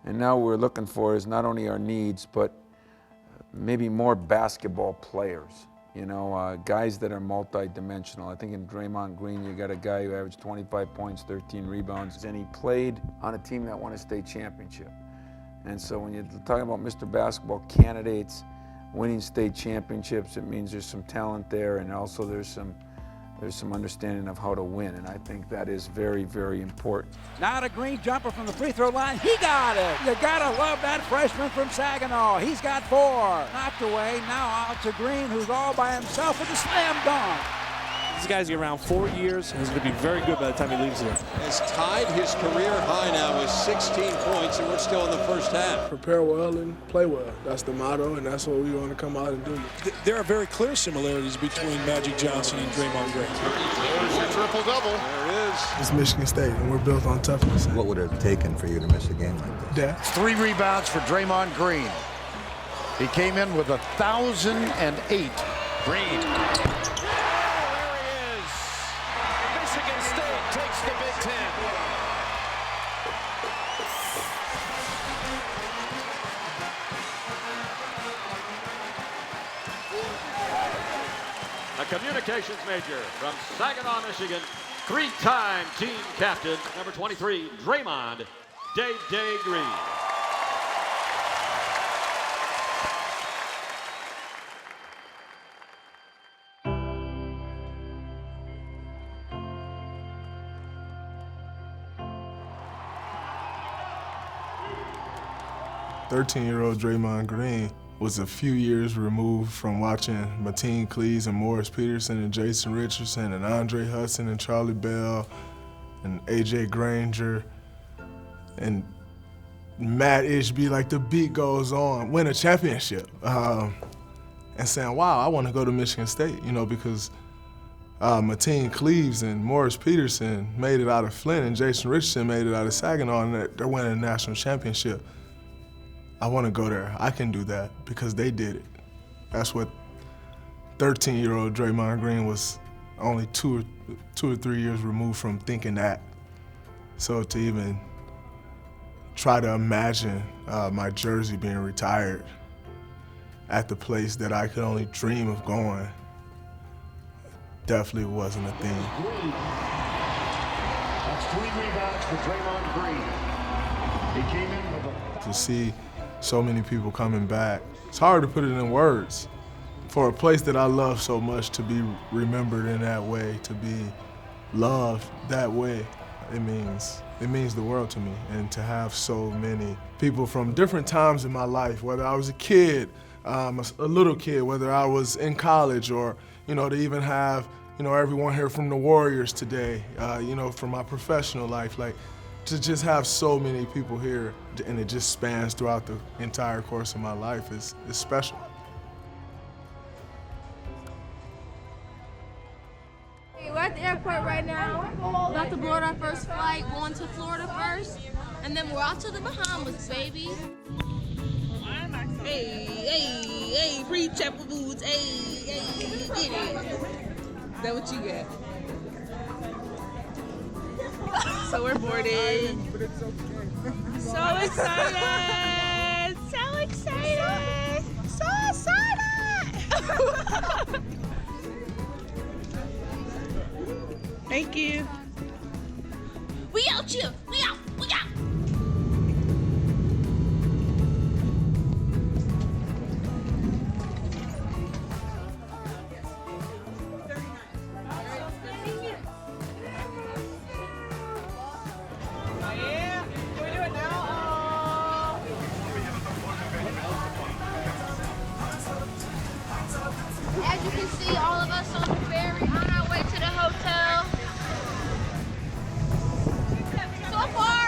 And now what we're looking for is not only our needs, but maybe more basketball players. You know, guys that are multi-dimensional. I think in Draymond Green, you got a guy who averaged 25 points, 13 rebounds, and he played on a team that won a state championship. And so when you're talking about Mr. Basketball candidates winning state championships, it means there's some talent there, and also there's some understanding of how to win, and I think that is very, very important. Now the Green jumper from the free throw line. He got it. You gotta love that freshman from Saginaw. He's got 4. Knocked away. Now out to Green, who's all by himself with a slam dunk. This guy's around 4 years, and he's going to be very good by the time he leaves here. Has tied his career high now with 16 points, and we're still in the first half. Prepare well and play well. That's the motto, and that's what we want to come out and do. There are very clear similarities between Magic Johnson and Draymond Green. There's your triple-double. There it is. It's Michigan State, and we're built on toughness. What would it have taken for you to miss a game like this? That. 3 rebounds for Draymond Green. He came in with 1,008. Green. Takes the Big Ten. A communications major from Saginaw, Michigan, 3-time team captain, number 23, Draymond Day Green. "13-year-old Draymond Green was a few years removed from watching Mateen Cleaves and Morris Peterson and Jason Richardson and Andre Hudson and Charlie Bell and A.J. Granger and Matt Ishby, like the beat goes on, win a championship. And saying, wow, I want to go to Michigan State, you know, because Mateen Cleaves and Morris Peterson made it out of Flint and Jason Richardson made it out of Saginaw, and they're winning a national championship. I want to go there. I can do that because they did it. That's what 13-year-old Draymond Green was only two or 3 years removed from thinking that. So to even try to imagine my jersey being retired at the place that I could only dream of going definitely wasn't a thing. That's 3 rebounds for Draymond Green. He came in with To see so many people coming back, it's hard to put it in words. For a place that I love so much to be remembered in that way, to be loved that way, it means the world to me. And to have so many people from different times in my life, whether I was a kid, a little kid, whether I was in college, or, you know, to even have, you know, everyone here from the Warriors today, you know, from my professional life, like, to just have so many people here, and it just spans throughout the entire course of my life is special. We're at the airport right now. About to board our first flight, going to Florida first, and then we're out to the Bahamas, baby. Hey, free chapel boots, hey, get it. Is that what you got? So we're boarded. So excited! So excited! So excited! Thank you. We out here! We out! We out! As you can see, all of us on the ferry on our way to the hotel. So far,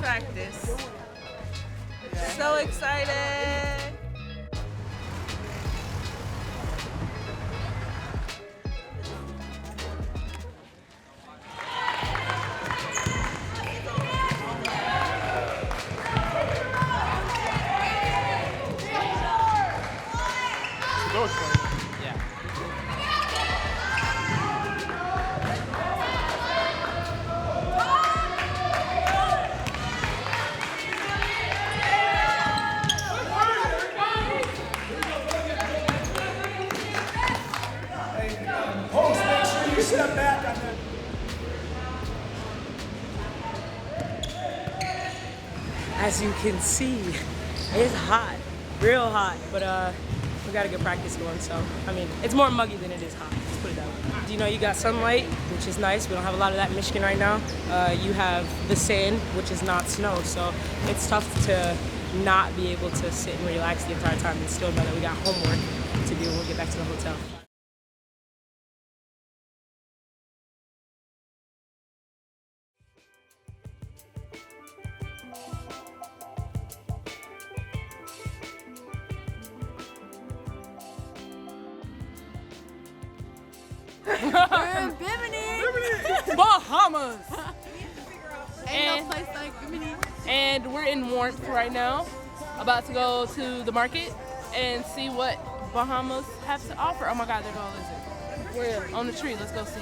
practice. So excited. As you can see, it's hot, real hot, but we got a good practice going, so, I mean, it's more muggy than it is hot, let's put it that way. You know, you got sunlight, which is nice. We don't have a lot of that in Michigan right now. You have the sand, which is not snow, so it's tough to not be able to sit and relax the entire time and still know that we got homework to do when we get back to the hotel. We're in Bimini. Bahamas. Ain't no place like Bimini. And we're in Warmth right now, about to go to the market and see what Bahamas have to offer. Oh my God, there goes a lizard. We're on the tree, let's go see.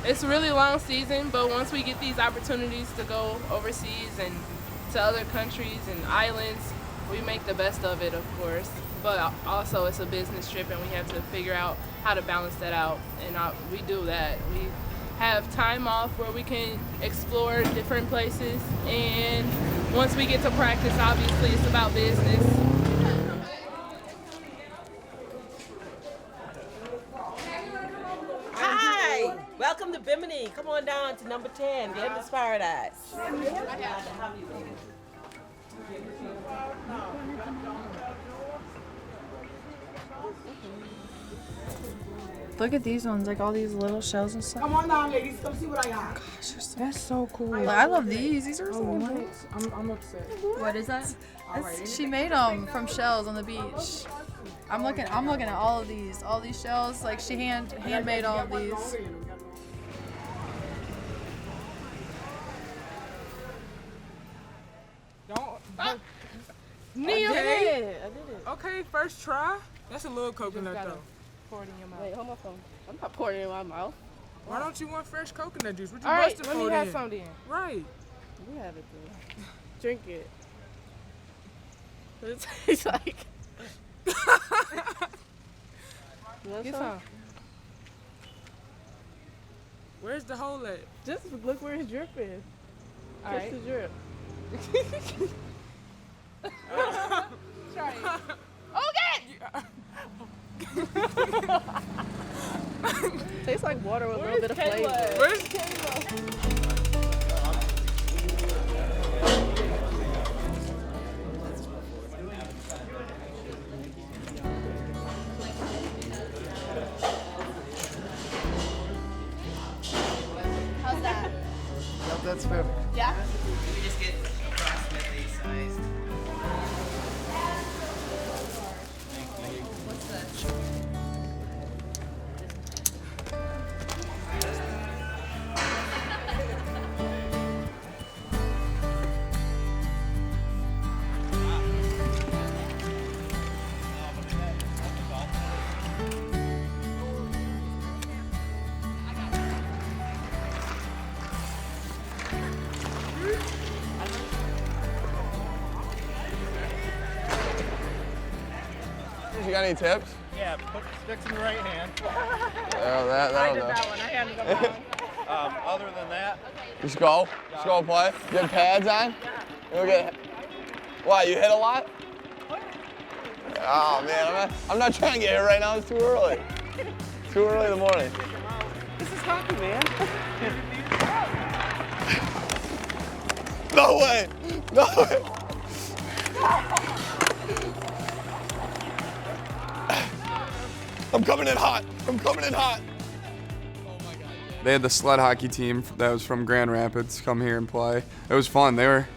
It's a really long season, but once we get these opportunities to go overseas and to other countries and islands, we make the best of it, of course. But also it's a business trip and we have to figure out how to balance that out. And we do that. We have time off where we can explore different places. And once we get to practice, obviously it's about business. Hi, welcome to Bimini. Come on down to number 10, the Endless Paradise. Look at these ones, like all these little shells and stuff. Come on down, ladies. Come see what I got. Gosh, that's so cool. I love these. These are so nice. I'm upset. What is that? She made them from shells on the beach. I'm looking at all of these shells. Like she handmade all of these. Don't. Neil did it. I did it. Okay, first try. That's a little coconut though. Pour it in your mouth. Wait, hold my phone. I'm not pouring it in my mouth. Why don't you want fresh coconut juice? What you All right, busting let for me have then? some then. Right. You have it then. Drink it. What it tastes like. Get some. Where's the hole at? Just look where it's dripping. All Catch right. the drip. Try it. Okay! Tastes like water with a little bit of flavor. Where's Kayla? How's that? Yep, that's perfect. Yeah? We just get approximately sized. What's this? You got any tips? Yeah, put sticks in the right hand. Oh, that'll do. one. I had to go Other than that, Just go. Just go play. You have pads on? You'll get. Why, you hit a lot? Oh, man, I'm not trying to get here right now. It's too early. Too early in the morning. This is hockey, man. No way. No way. I'm coming in hot. I'm coming in hot. Oh, my God. They had the sled hockey team that was from Grand Rapids come here and play. It was fun. They were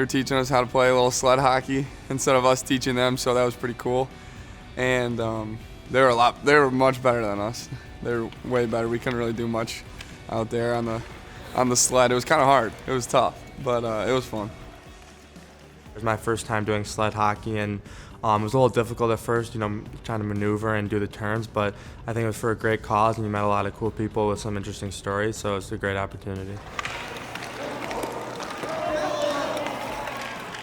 teaching us how to play a little sled hockey instead of us teaching them, so that was pretty cool. And they were much better than us. They were way better. We couldn't really do much out there on the sled. It was kind of hard. It was tough, but it was fun. It was my first time doing sled hockey, and it was a little difficult at first, trying to maneuver and do the turns, but I think it was for a great cause, and you met a lot of cool people with some interesting stories, so it's a great opportunity.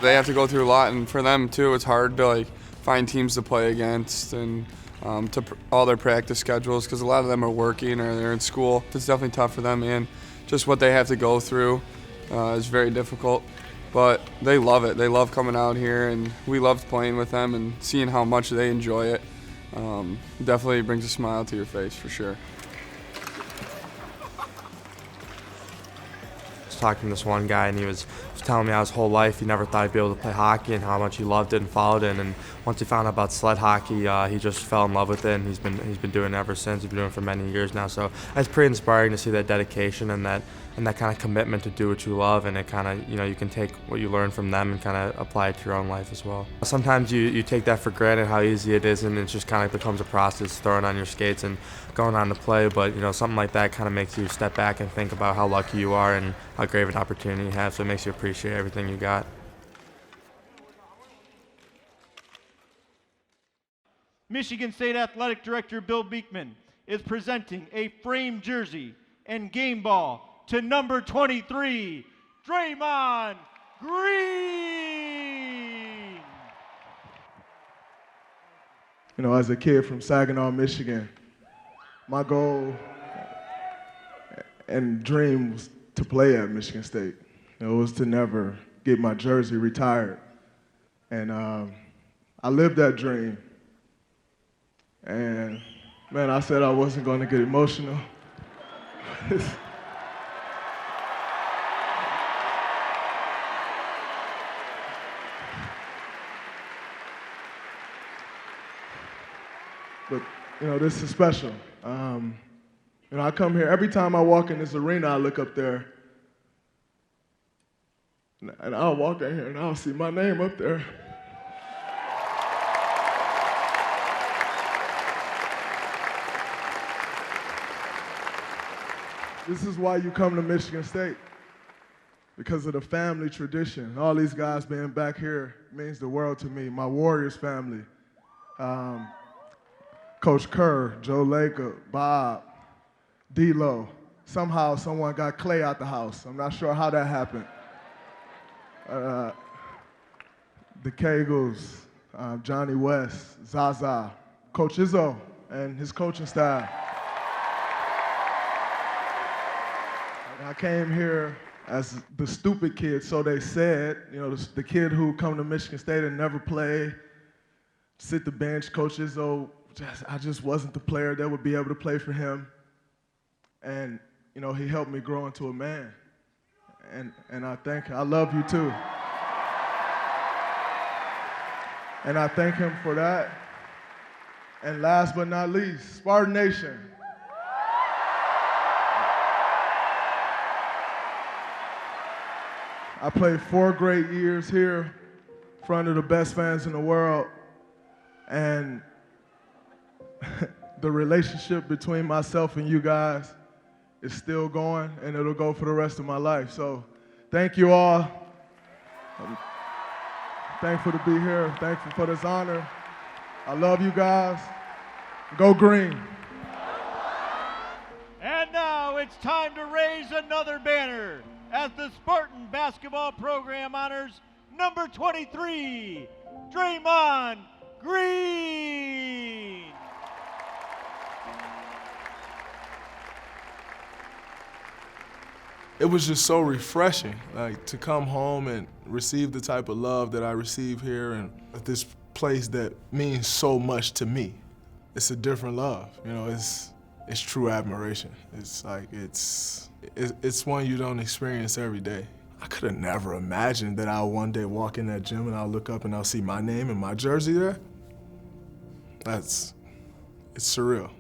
They have to go through a lot, and for them too, it's hard to find teams to play against and all their practice schedules, because a lot of them are working or they're in school. It's definitely tough for them, and just what they have to go through is very difficult. But they love it. They love coming out here, and we loved playing with them and seeing how much they enjoy it. Definitely brings a smile to your face for sure. I was talking to this one guy, and he was telling me how his whole life he never thought he'd be able to play hockey and how much he loved it and followed it. And once he found out about sled hockey, he just fell in love with it, and he's been doing it ever since. He's been doing it for many years now. So it's pretty inspiring to see that dedication and that kind of commitment to do what you love, and it kind of, you can take what you learn from them and kind of apply it to your own life as well. Sometimes you take that for granted, how easy it is, and it just kind of becomes a process, throwing on your skates and going on to play. But something like that kind of makes you step back and think about how lucky you are and how great of an opportunity you have, so it makes you appreciate everything you got. Michigan State Athletic Director Bill Beekman is presenting a framed jersey and game ball to number 23, Draymond Green. As a kid from Saginaw, Michigan, my goal and dream was to play at Michigan State. It was to never get my jersey retired. And I lived that dream. And man, I said I wasn't going to get emotional. But, this is special. I come here, every time I walk in this arena, I look up there, and I'll walk in here and I'll see my name up there. This is why you come to Michigan State, because of the family tradition. All these guys being back here means the world to me. My Warriors family. Coach Kerr, Joe Laker, Bob, D-Lo. Somehow someone got Clay out the house. I'm not sure how that happened. The Kegels, Johnny West, Zaza, Coach Izzo and his coaching staff. I came here as the stupid kid, so they said, the kid who come to Michigan State and never play, sit the bench, Coach Izzo, I just wasn't the player that would be able to play for him. And, he helped me grow into a man. And I thank him. I love you too. And I thank him for that. And last but not least, Spartan Nation. I played 4 great years here in front of the best fans in the world. And the relationship between myself and you guys is still going, and it'll go for the rest of my life. So thank you all. I'm thankful to be here. Thankful for this honor. I love you guys. Go Green. And now it's time to raise another banner as the Spartan basketball program honors number 23, Draymond Green. It was just so refreshing, to come home and receive the type of love that I receive here, and at this place that means so much to me. It's a different love, it's true admiration. It's one you don't experience every day. I could have never imagined that I'll one day walk in that gym and I'll look up and I'll see my name and my jersey there. It's surreal.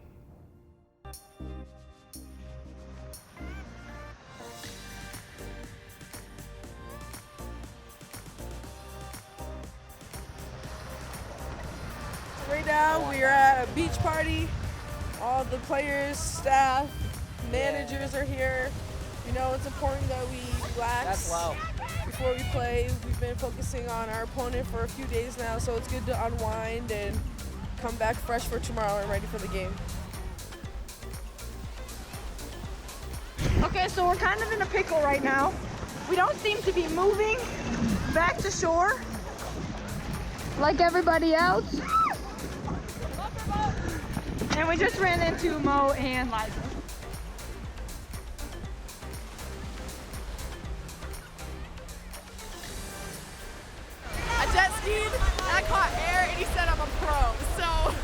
right now. We are at a beach party. All the players, staff, managers are here. You know, it's important that we relax before we play. We've been focusing on our opponent for a few days now, so it's good to unwind and come back fresh for tomorrow and ready for the game. Okay, so we're kind of in a pickle right now. We don't seem to be moving back to shore like everybody else. And we just ran into Mo and Liza. I jet skied, and I caught air, and he said I'm a pro, so.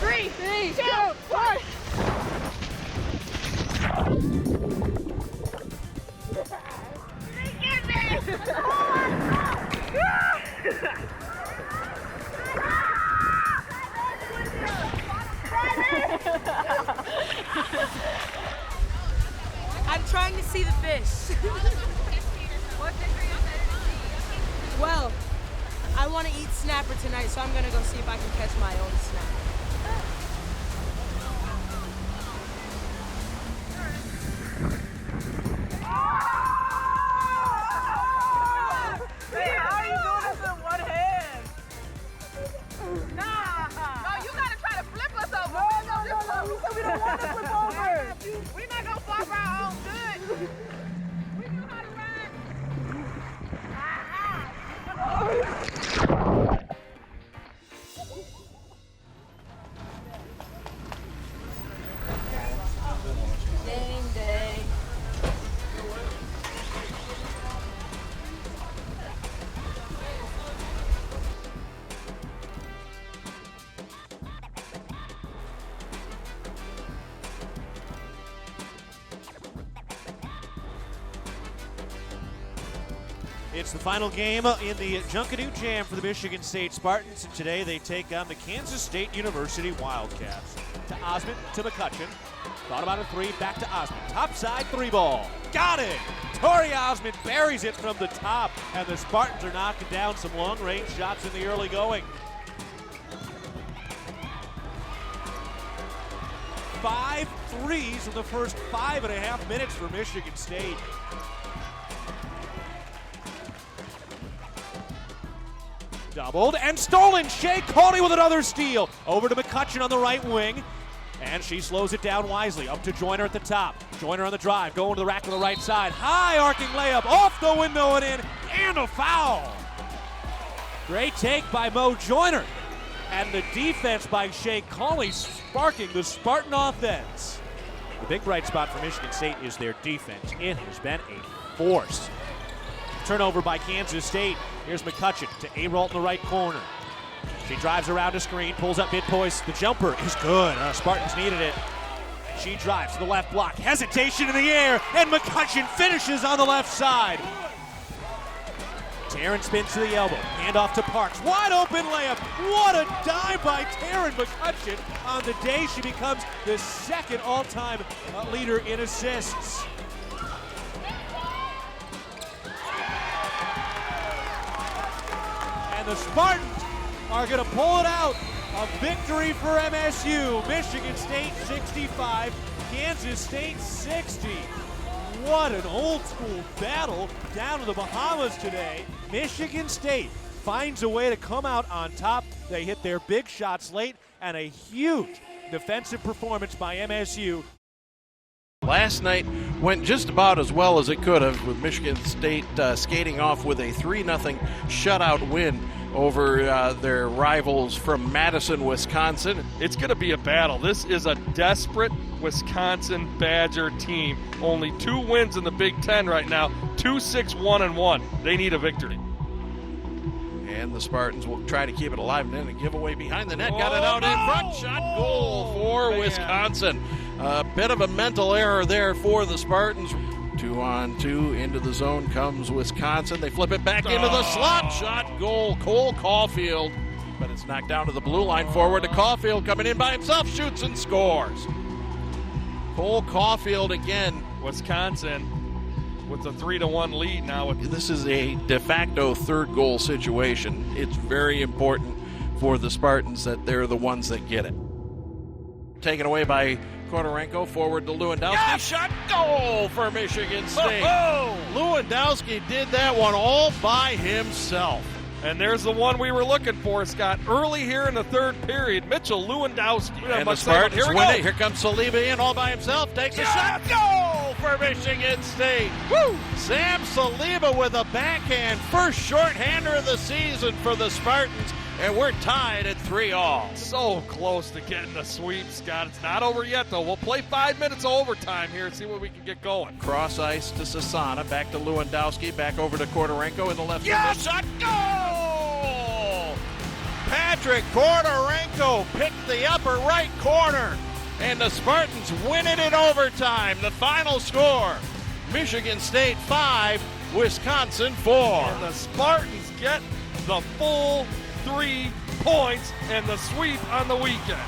3, 2, 1. I'm trying to see the fish. Well, I want to eat snapper tonight, so I'm going to go see if I can catch my own snapper. Hey, how are you doing this in one hand? Nah. No, you gotta try to flip us over. No. We said we don't want to flip over. We're not gonna fall for our own good. We know how to ride. Game day. It's the final game in the Junkanoo Jam for the Michigan State Spartans, and today they take on the Kansas State University Wildcats. To Osmond, to McCutcheon. Thought about a three, back to Osmond. Top side three ball. Got it! Tori Osmond buries it from the top, and the Spartans are knocking down some long-range shots in the early going. 5 threes in the first 5.5 minutes for Michigan State. Doubled and stolen. Shea Cody with another steal. Over to McCutcheon on the right wing. And she slows it down wisely. Up to Joyner at the top. Joyner on the drive. Going to the rack on the right side. High arcing layup. Off the window and in. And a foul. Great take by Mo Joyner. And the defense by Shea Cawley sparking the Spartan offense. The big bright spot for Michigan State is their defense. It has been a force. Turnover by Kansas State. Here's McCutcheon to Arolt in the right corner. She drives around a screen, pulls up mid-post. The jumper is good. Spartans needed it. She drives to the left block. Hesitation in the air, and McCutcheon finishes on the left side. Taryn spins to the elbow. Hand off to Parks. Wide open layup. What a dive by Taryn McCutcheon. On the day, she becomes the second all-time leader in assists. And the Spartans are going to pull it out. A victory for MSU. Michigan State 65, Kansas State 60. What an old school battle down in the Bahamas today. Michigan State finds a way to come out on top. They hit their big shots late, and a huge defensive performance by MSU. Last night went just about as well as it could have, with Michigan State skating off with a 3-0 shutout win over their rivals from Madison, Wisconsin. It's going to be a battle. This is a desperate Wisconsin Badger team. Only 2 wins in the Big Ten right now, 2-6-1-1. They need a victory. And the Spartans will try to keep it alive, and then a giveaway behind the net. Got it out in front. Shot goal for Wisconsin. A bit of a mental error there for the Spartans. 2-on-2 into the zone comes Wisconsin. They flip it back into the slot. Shot goal, Cole Caulfield. But it's knocked down to the blue line. Forward to Caulfield, coming in by himself. Shoots and scores. Cole Caulfield again. Wisconsin with a 3-1 lead now. This is a de facto third goal situation. It's very important for the Spartans that they're the ones that get it. Taken away by Kodorenko, forward to Lewandowski. Yeah! Shot, goal for Michigan State. Lewandowski did that one all by himself. And there's the one we were looking for, Scott. Early here in the third period, Mitchell Lewandowski. And the Spartans win it. Here comes Saliba in all by himself. Takes a shot. Goal for Michigan State. Woo! Sam Saliba with a backhand. First shorthander of the season for the Spartans. And we're tied at 3-all. So close to getting the sweep, Scott. It's not over yet, though. We'll play 5 minutes of overtime here and see what we can get going. Cross ice to Sassana. Back to Lewandowski. Back over to Kodorenko in the left. Yeah! Shot. Goal! Patrick Kodorenko picked the upper right corner. And the Spartans win it in overtime. The final score, Michigan State 5, Wisconsin 4. And the Spartans get the full 3 points and the sweep on the weekend.